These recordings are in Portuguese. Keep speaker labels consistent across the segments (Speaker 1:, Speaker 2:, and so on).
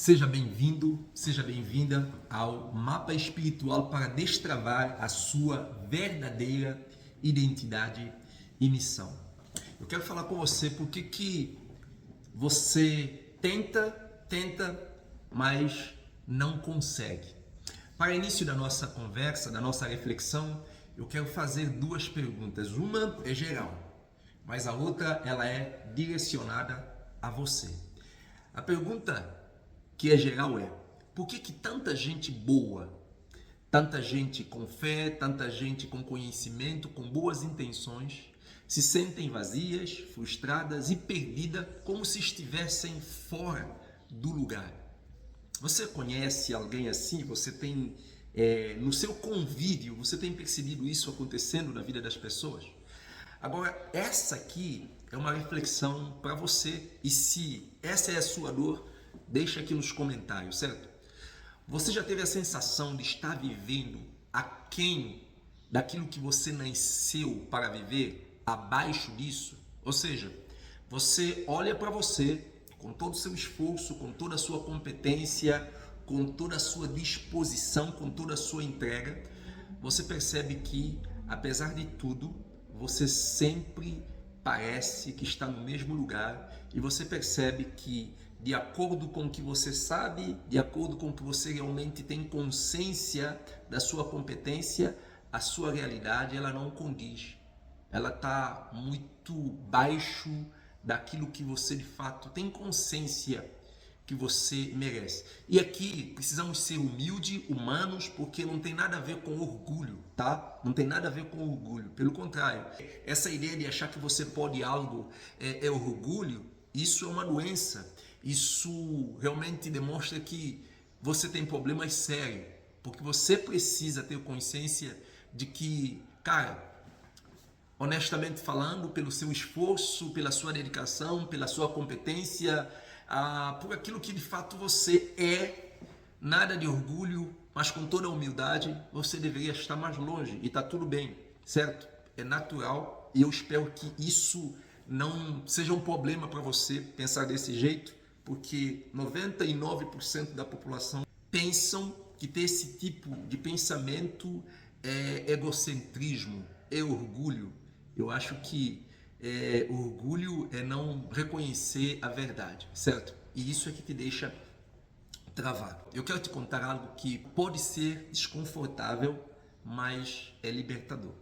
Speaker 1: Seja bem-vindo, seja bem-vinda ao Mapa Espiritual para destravar a sua verdadeira identidade e missão. Eu quero falar com você porque que você tenta, mas não consegue. Para início da nossa conversa, da nossa reflexão, eu quero fazer duas perguntas. Uma é geral, mas a outra ela é direcionada a você. A pergunta que é geral é: por que tanta gente boa, tanta gente com fé, tanta gente com conhecimento, com boas intenções, se sentem vazias, frustradas e perdidas, como se estivessem fora do lugar? Você conhece alguém assim? Você tem no seu convívio, você tem percebido isso acontecendo na vida das pessoas? Agora, essa aqui é uma reflexão para você, e se essa é a sua dor, deixa aqui nos comentários, certo? Você já teve a sensação de estar vivendo aquém daquilo que você nasceu para viver, abaixo disso? Ou seja, você olha para você com todo o seu esforço, com toda a sua competência, com toda a sua disposição, com toda a sua entrega, você percebe que, apesar de tudo, você sempre parece que está no mesmo lugar, e você percebe que, de acordo com o que você sabe, de acordo com o que você realmente tem consciência da sua competência, a sua realidade ela não condiz. Ela está muito baixo daquilo que você de fato tem consciência que você merece. E aqui precisamos ser humildes, humanos, porque não tem nada a ver com orgulho, tá? Não tem nada a ver com orgulho. Pelo contrário, essa ideia de achar que você pode algo é orgulho, isso é uma doença. Isso realmente demonstra que você tem problemas sérios, porque você precisa ter consciência de que, cara, honestamente falando, pelo seu esforço, pela sua dedicação, pela sua competência, por aquilo que de fato você é, nada de orgulho, mas com toda a humildade, você deveria estar mais longe, e está tudo bem, certo? É natural, e eu espero que isso não seja um problema para você pensar desse jeito, porque 99% da população pensam que ter esse tipo de pensamento é egocentrismo, é orgulho. Eu acho que orgulho é não reconhecer a verdade, certo? E isso é que te deixa travado. Eu quero te contar algo que pode ser desconfortável, mas é libertador.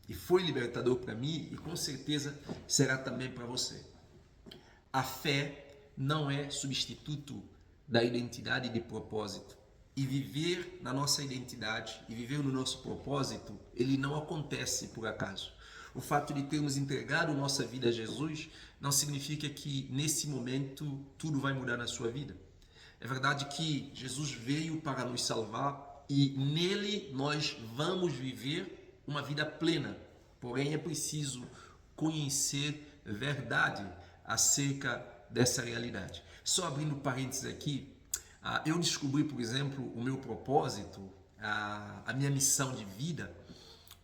Speaker 1: E foi libertador para mim, e com certeza será também para você. A fé não é substituto da identidade e de propósito. E viver na nossa identidade e viver no nosso propósito, ele não acontece por acaso. O fato de termos entregado nossa vida a Jesus não significa que nesse momento tudo vai mudar na sua vida. É verdade que Jesus veio para nos salvar e nele nós vamos viver uma vida plena. Porém, é preciso conhecer verdade acerca dessa realidade. Só abrindo parênteses aqui, eu descobri, por exemplo, o meu propósito, a minha missão de vida,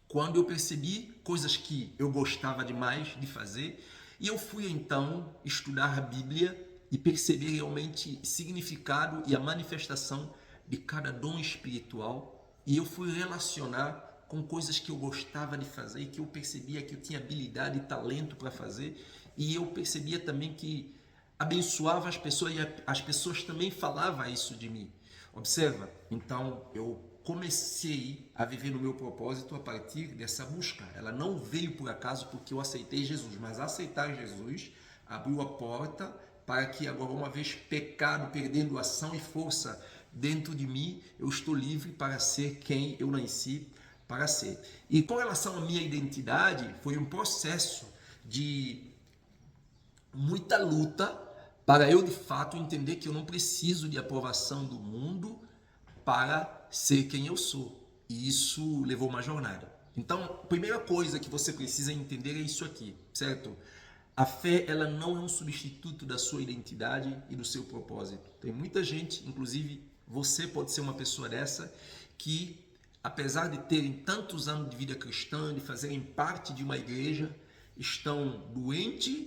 Speaker 1: quando eu percebi coisas que eu gostava demais de fazer, e eu fui então estudar a Bíblia e perceber realmente o significado e a manifestação de cada dom espiritual, e eu fui relacionar com coisas que eu gostava de fazer e que eu percebia que eu tinha habilidade e talento para fazer, e eu percebia também que abençoava as pessoas e as pessoas também falavam isso de mim. Observa, então eu comecei a viver no meu propósito a partir dessa busca. Ela não veio por acaso porque eu aceitei Jesus, mas aceitar Jesus abriu a porta para que agora, uma vez pecado, perdendo ação e força dentro de mim, eu estou livre para ser quem eu nasci para ser. E com relação à minha identidade, foi um processo de muita luta para eu de fato entender que eu não preciso de aprovação do mundo para ser quem eu sou. E isso levou uma jornada. Então, a primeira coisa que você precisa entender é isso aqui, certo? A fé, ela não é um substituto da sua identidade e do seu propósito. Tem muita gente, inclusive você pode ser uma pessoa dessa, que apesar de terem tantos anos de vida cristã, de fazerem parte de uma igreja, estão doentes,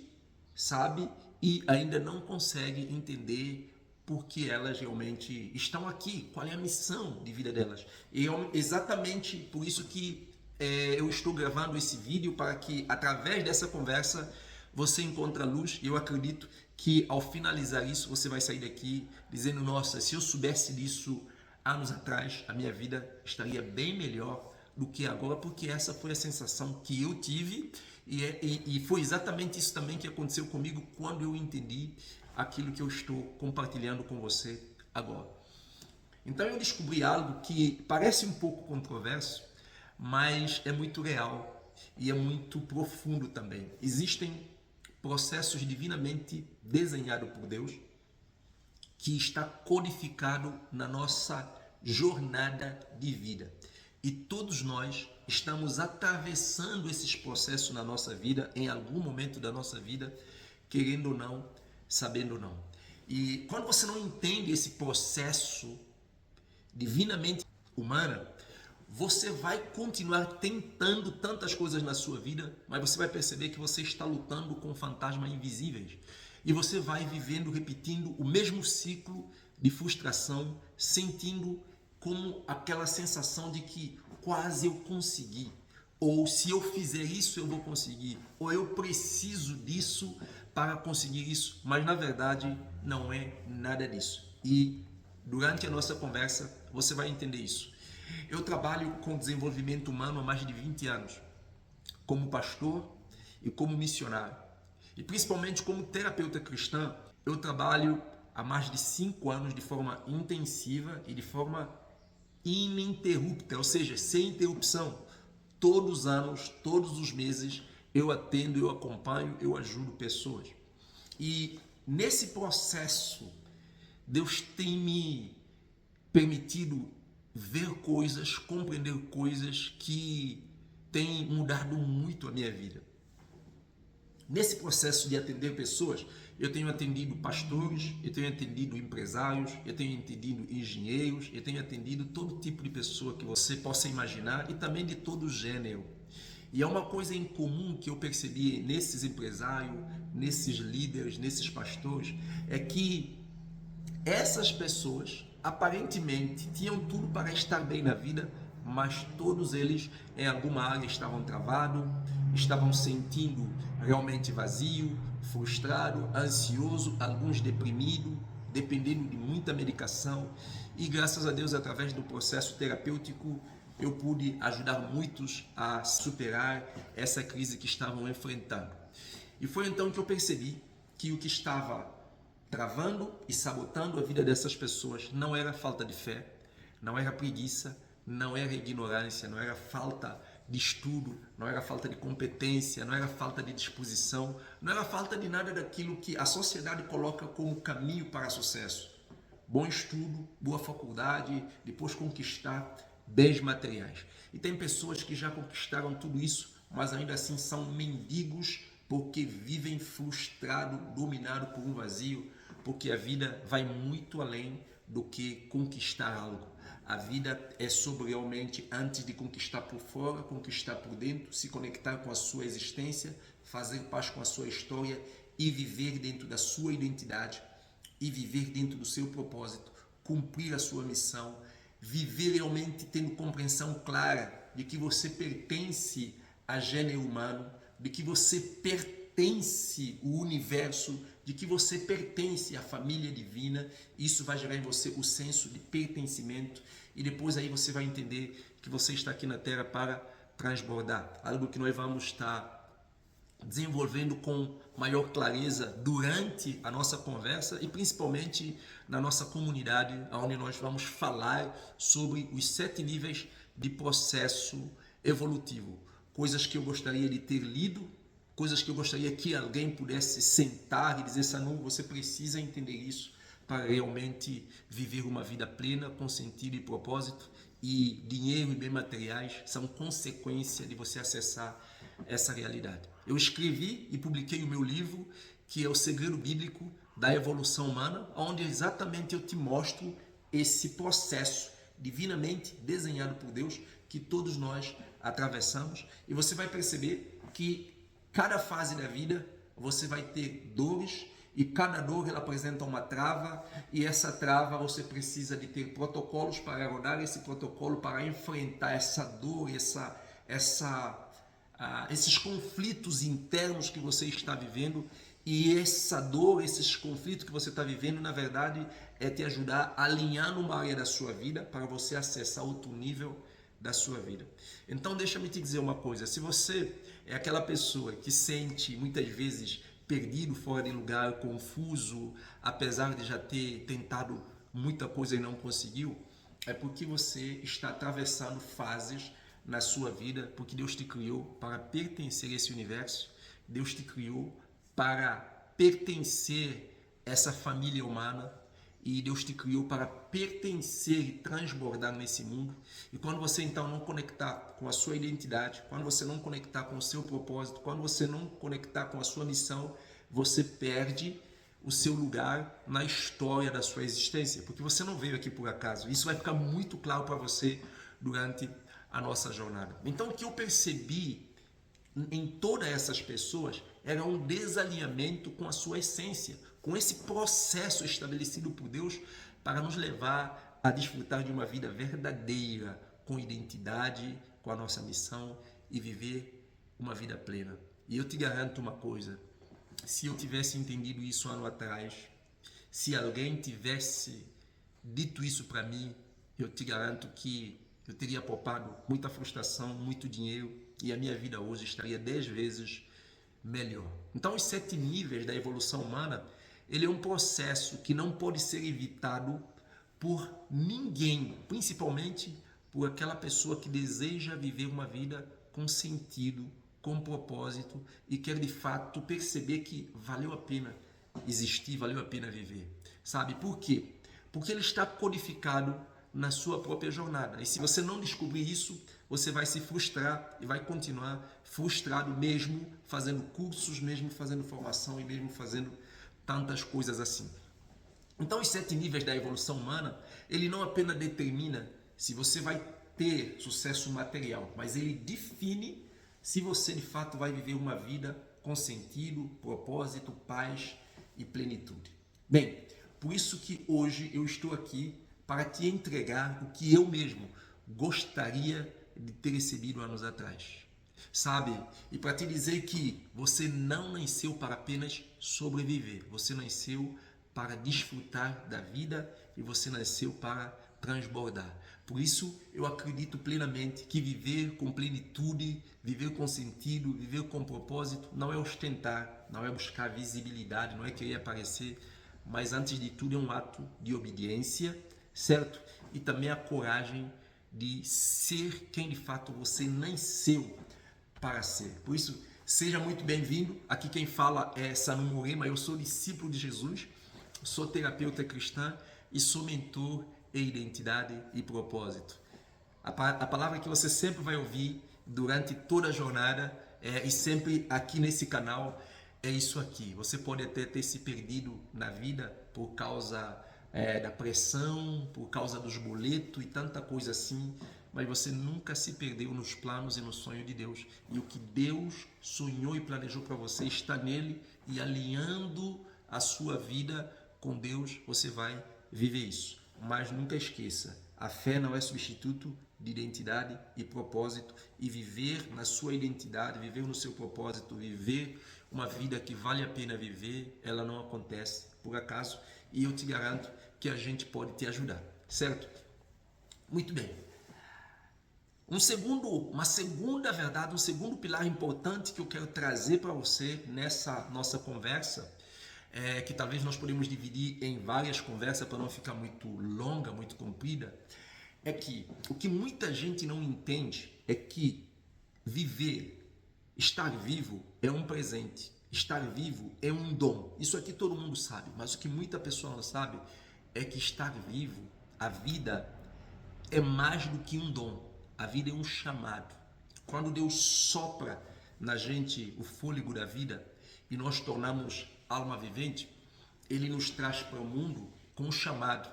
Speaker 1: sabe? E ainda não conseguem entender porque elas realmente estão aqui, qual é a missão de vida delas. E é exatamente por isso que eu estou gravando esse vídeo, para que através dessa conversa você encontre a luz. E eu acredito que ao finalizar isso você vai sair daqui dizendo: nossa, se eu soubesse disso anos atrás, a minha vida estaria bem melhor do que agora, porque essa foi a sensação que eu tive e foi exatamente isso também que aconteceu comigo quando eu entendi aquilo que eu estou compartilhando com você agora. Então eu descobri algo que parece um pouco controverso, mas é muito real e é muito profundo também. Existem processos divinamente desenhados por Deus que está codificado na nossa jornada de vida. E todos nós estamos atravessando esses processos na nossa vida, em algum momento da nossa vida, querendo ou não, sabendo ou não. E quando você não entende esse processo divinamente humano, você vai continuar tentando tantas coisas na sua vida, mas você vai perceber que você está lutando com fantasmas invisíveis. E você vai vivendo, repetindo o mesmo ciclo de frustração, sentindo como aquela sensação de que quase eu consegui, ou se eu fizer isso eu vou conseguir, ou eu preciso disso para conseguir isso, mas na verdade não é nada disso. E durante a nossa conversa você vai entender isso. Eu trabalho com desenvolvimento humano há mais de 20 anos, como pastor e como missionário. E principalmente como terapeuta cristã, eu trabalho há mais de 5 anos de forma intensiva e de forma ininterrupta, ou seja, sem interrupção. Todos os anos, todos os meses, eu atendo, eu acompanho, eu ajudo pessoas. E nesse processo, Deus tem me permitido ver coisas, compreender coisas que têm mudado muito a minha vida. Nesse processo de atender pessoas, eu tenho atendido pastores, eu tenho atendido empresários, eu tenho atendido engenheiros, eu tenho atendido todo tipo de pessoa que você possa imaginar e também de todo gênero. E é uma coisa em comum que eu percebi nesses empresários, nesses líderes, nesses pastores, é que essas pessoas aparentemente tinham tudo para estar bem na vida, mas todos eles em alguma área estavam travados, estavam sentindo realmente vazio, frustrado, ansioso, alguns deprimidos, dependendo de muita medicação. E graças a Deus, através do processo terapêutico, eu pude ajudar muitos a superar essa crise que estavam enfrentando. E foi então que eu percebi que o que estava travando e sabotando a vida dessas pessoas não era falta de fé, não era preguiça, não era ignorância, não era falta de estudo, não era falta de competência, não era falta de disposição, não era falta de nada daquilo que a sociedade coloca como caminho para sucesso. Bom estudo, boa faculdade, depois conquistar bens materiais. E tem pessoas que já conquistaram tudo isso, mas ainda assim são mendigos porque vivem frustrados, dominados por um vazio, porque a vida vai muito além do que conquistar algo. A vida é sobre realmente, antes de conquistar por fora, conquistar por dentro, se conectar com a sua existência, fazer paz com a sua história e viver dentro da sua identidade e viver dentro do seu propósito, cumprir a sua missão, viver realmente tendo compreensão clara de que você pertence a gênero humano, de que você pertence ao universo, de que você pertence à família divina. Isso vai gerar em você o senso de pertencimento e depois aí você vai entender que você está aqui na Terra para transbordar. Algo que nós vamos estar desenvolvendo com maior clareza durante a nossa conversa e principalmente na nossa comunidade, onde nós vamos falar sobre os 7 níveis de processo evolutivo. Coisas que eu gostaria de ter lido, coisas que eu gostaria que alguém pudesse sentar e dizer: Sanu, você precisa entender isso para realmente viver uma vida plena, com sentido e propósito. E dinheiro e bens materiais são consequência de você acessar essa realidade. Eu escrevi e publiquei o meu livro, que é O Segredo Bíblico da Evolução Humana, onde exatamente eu te mostro esse processo divinamente desenhado por Deus que todos nós atravessamos. E você vai perceber que cada fase da vida você vai ter dores E cada dor ela apresenta uma trava, e essa trava você precisa de ter protocolos para rodar esse protocolo, para enfrentar essa dor, esses conflitos internos que você está vivendo. E essa dor, esses conflitos que você está vivendo, na verdade, é te ajudar a alinhar numa área da sua vida para você acessar outro nível da sua vida. Então, deixa-me te dizer uma coisa. Se você é aquela pessoa que sente muitas vezes perdido, fora de lugar, confuso, apesar de já ter tentado muita coisa e não conseguiu, é porque você está atravessando fases na sua vida, porque Deus te criou para pertencer a esse universo, Deus te criou para pertencer a essa família humana, e Deus te criou para pertencer e transbordar nesse mundo. E quando você então não conectar com a sua identidade, quando você não conectar com o seu propósito, quando você não conectar com a sua missão, você perde o seu lugar na história da sua existência, porque você não veio aqui por acaso. Isso vai ficar muito claro para você durante a nossa jornada. Então, o que eu percebi em todas essas pessoas era um desalinhamento com a sua essência, com esse processo estabelecido por Deus para nos levar a desfrutar de uma vida verdadeira, com identidade, com a nossa missão e viver uma vida plena. E eu te garanto uma coisa, se eu tivesse entendido isso ano atrás, se alguém tivesse dito isso para mim, eu te garanto que eu teria poupado muita frustração, muito dinheiro, e a minha vida hoje estaria 10 vezes melhor. Então, os 7 níveis da evolução humana, ele é um processo que não pode ser evitado por ninguém, principalmente por aquela pessoa que deseja viver uma vida com sentido, com propósito e quer de fato perceber que valeu a pena existir, valeu a pena viver. Sabe por quê? Porque ele está codificado na sua própria jornada. E se você não descobrir isso, você vai se frustrar e vai continuar frustrado mesmo fazendo cursos, mesmo fazendo formação e mesmo fazendo tantas coisas assim. Então, os 7 níveis da evolução humana, ele não apenas determina se você vai ter sucesso material, mas ele define se você de fato vai viver uma vida com sentido, propósito, paz e plenitude. Bem, por isso que hoje eu estou aqui para te entregar o que eu mesmo gostaria de ter recebido anos atrás. Sabe? E para te dizer que você não nasceu para apenas sobreviver, você nasceu para desfrutar da vida e você nasceu para transbordar. Por isso, eu acredito plenamente que viver com plenitude, viver com sentido, viver com propósito, não é ostentar, não é buscar visibilidade, não é querer aparecer, mas antes de tudo é um ato de obediência, certo? E também a coragem de ser quem de fato você nasceu para ser. Por isso, seja muito bem-vindo. Aqui quem fala é Sanu Morema, eu sou discípulo de Jesus, sou terapeuta cristã e sou mentor em identidade e propósito. A palavra que você sempre vai ouvir durante toda a jornada e sempre aqui nesse canal é isso aqui. Você pode até ter se perdido na vida por causa da pressão, por causa dos boletos e tanta coisa assim, mas você nunca se perdeu nos planos e no sonho de Deus. E o que Deus sonhou e planejou para você está nele, e alinhando a sua vida com Deus, você vai viver isso. Mas nunca esqueça, a fé não é substituto de identidade e propósito, e viver na sua identidade, viver no seu propósito, viver uma vida que vale a pena viver, ela não acontece por acaso, e eu te garanto que a gente pode te ajudar, certo? Muito bem. Um segundo pilar importante que eu quero trazer para você nessa nossa conversa, que talvez nós podemos dividir em várias conversas para não ficar muito longa, muito comprida, é que o que muita gente não entende é que viver, estar vivo é um presente, estar vivo é um dom. Isso aqui todo mundo sabe, mas o que muita pessoa não sabe é que estar vivo, a vida é mais do que um dom. A vida é um chamado. Quando Deus sopra na gente o fôlego da vida e nós tornamos alma vivente, Ele nos traz para o mundo com um chamado.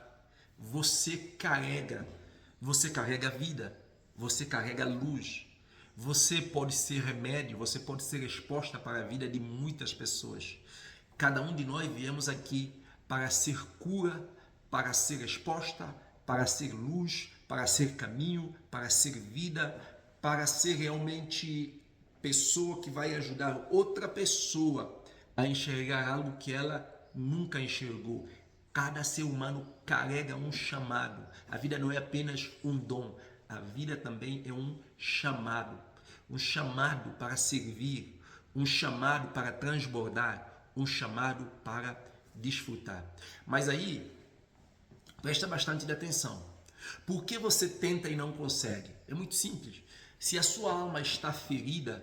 Speaker 1: Você carrega a vida, você carrega a luz. Você pode ser remédio, você pode ser resposta para a vida de muitas pessoas. Cada um de nós viemos aqui para ser cura, para ser resposta, para ser luz, para ser caminho, para ser vida, para ser realmente pessoa que vai ajudar outra pessoa a enxergar algo que ela nunca enxergou. Cada ser humano carrega um chamado. A vida não é apenas um dom, a vida também é um chamado. Um chamado para servir, um chamado para transbordar, um chamado para desfrutar. Mas aí, presta bastante atenção. Por que você tenta e não consegue? É muito simples. Se a sua alma está ferida,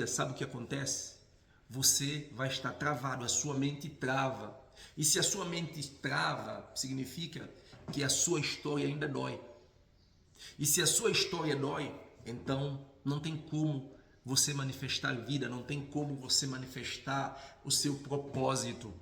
Speaker 1: sabe o que acontece? Você vai estar travado, a sua mente trava. E se a sua mente trava, significa que a sua história ainda dói. E se a sua história dói, então não tem como você manifestar vida, não tem como você manifestar o seu propósito.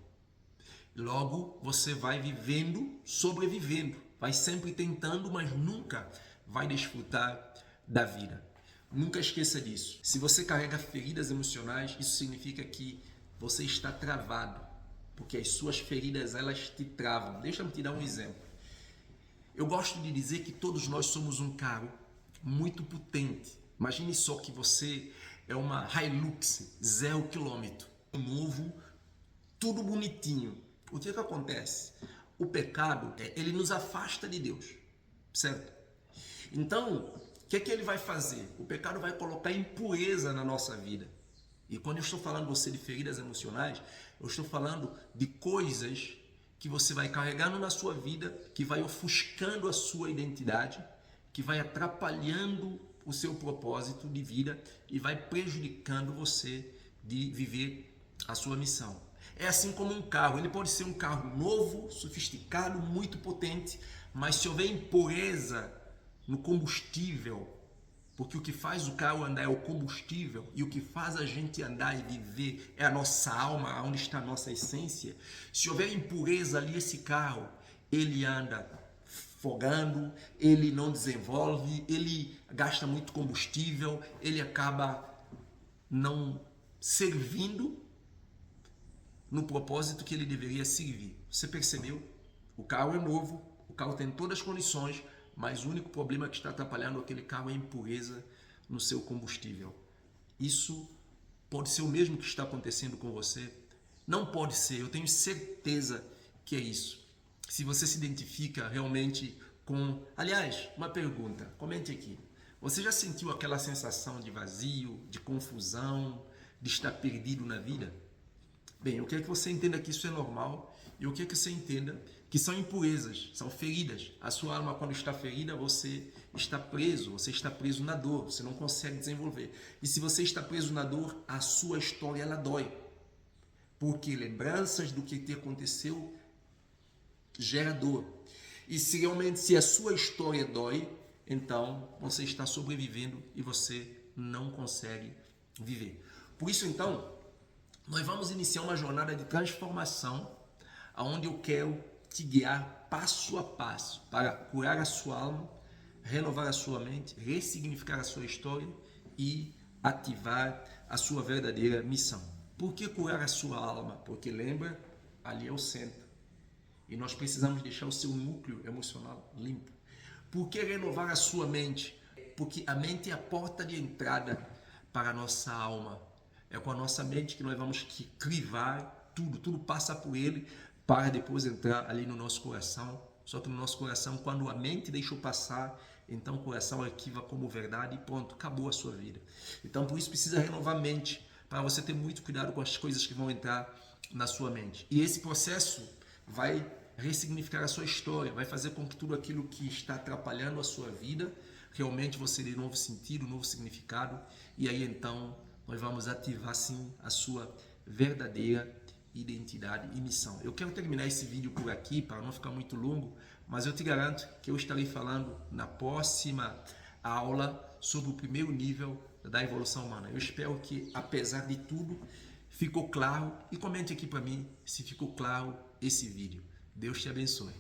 Speaker 1: Logo, você vai vivendo, sobrevivendo, vai sempre tentando, mas nunca vai desfrutar da vida. Nunca esqueça disso. Se você carrega feridas emocionais, isso significa que você está travado, porque as suas feridas, elas te travam. Deixa-me te dar um exemplo. Eu gosto de dizer que todos nós somos um carro muito potente. Imagine só que você é uma Hilux 0 km, novo, tudo bonitinho. O que acontece? O pecado, ele nos afasta de Deus, certo? Então, o que ele vai fazer? O pecado vai colocar impureza na nossa vida. E quando eu estou falando você de feridas emocionais, eu estou falando de coisas que você vai carregando na sua vida, que vai ofuscando a sua identidade, que vai atrapalhando o seu propósito de vida e vai prejudicando você de viver a sua missão. É assim como um carro, ele pode ser um carro novo, sofisticado, muito potente, mas se houver impureza no combustível, porque o que faz o carro andar é o combustível e o que faz a gente andar e viver é a nossa alma, onde está a nossa essência. Se houver impureza ali, esse carro, ele anda fogando, ele não desenvolve, ele gasta muito combustível, ele acaba não servindo no propósito que ele deveria servir. Você percebeu? O carro é novo, o carro tem todas as condições, mas o único problema que está atrapalhando aquele carro é a impureza no seu combustível. Isso pode ser o mesmo que está acontecendo com você? Não pode ser, eu tenho certeza que é isso. Se você se identifica realmente com... Aliás, uma pergunta, comente aqui. Você já sentiu aquela sensação de vazio, de confusão, de estar perdido na vida? Bem, eu quero que você entenda que isso é normal e eu quero que você entenda que são impurezas, são feridas. A sua alma, quando está ferida, você está preso na dor, você não consegue desenvolver. E se você está preso na dor, a sua história ela dói. Porque lembranças do que te aconteceu gera dor. E se realmente a sua história dói, então você está sobrevivendo e você não consegue viver. Por isso, então, nós vamos iniciar uma jornada de transformação, onde eu quero te guiar passo a passo para curar a sua alma, renovar a sua mente, ressignificar a sua história e ativar a sua verdadeira missão. Por que curar a sua alma? Porque lembra, ali é o centro. E nós precisamos deixar o seu núcleo emocional limpo. Por que renovar a sua mente? Porque a mente é a porta de entrada para a nossa alma. É com a nossa mente que nós vamos crivar tudo passa por ele para depois entrar ali no nosso coração. Só que no nosso coração, quando a mente deixou passar, então o coração arquiva como verdade e pronto, acabou a sua vida. Então por isso precisa renovar a mente, para você ter muito cuidado com as coisas que vão entrar na sua mente. E esse processo vai ressignificar a sua história, vai fazer com que tudo aquilo que está atrapalhando a sua vida, realmente você dê novo sentido, novo significado, e aí então nós vamos ativar sim a sua verdadeira identidade e missão. Eu quero terminar esse vídeo por aqui para não ficar muito longo, mas eu te garanto que eu estarei falando na próxima aula sobre o primeiro nível da evolução humana. Eu espero que, apesar de tudo, ficou claro, e comente aqui para mim se ficou claro esse vídeo. Deus te abençoe.